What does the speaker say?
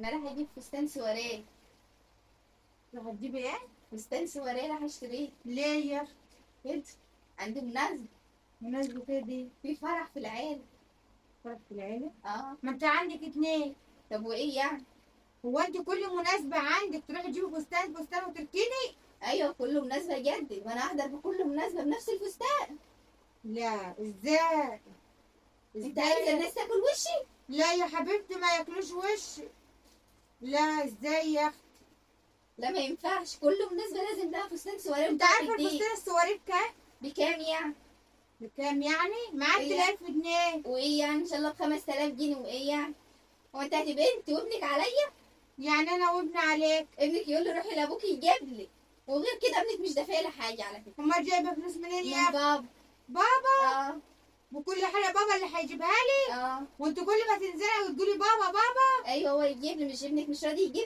انا رايحه اجيب فستان سواريه. هتجيبي ايه؟ فستان سواريه رايحه اشتريه. ليه يا اختي؟ كده عندي مناسبه. مناسبة ايه دي؟ في فرح في العيله. فرح في العيلة؟ اه. ما انت عندك اتنين. طب وايه يعني؟ هو انت كل مناسبة عندك تروحي تجيبي فستان فستان وتركني؟ ايوه كل مناسبه جدد وانا احضر بكل مناسبه بنفس الفستان. لا ازاي؟ انت عايزه ازاي؟ الناس تاكل وشي؟ لا يا حبيبتي ما ياكلوش وشي. لا ازاي يا اختي؟ لا ما ينفعش، كل مناسبه لازم لها فستان سواريه انت وبتاع عارفة جديد. الفستان السواري بكام؟ بكام يعني؟ بكام يعني؟ معدي إيه؟ 1000 جنيه. وايه يعني ان شاء الله ب5000 جنيه، وايه يعني؟ هو انت هتبقى انت وابنك عليا؟ يعني انا وابني عليك. ابنك يقول لي روحي لابوك يجيب لي، وغير كده ابنك مش دافع لي حاجه على فكره. امال جايبه فلوس منين يا من اختي؟ بابا. بابا؟ اه. وكل حاجه بابا اللي هيجيبها لي؟ اه. وانت كل ما تنزلي وتقولي بابا بابا؟ ايوه هو يجيب لي، مش ابنك مش راضي يجيب.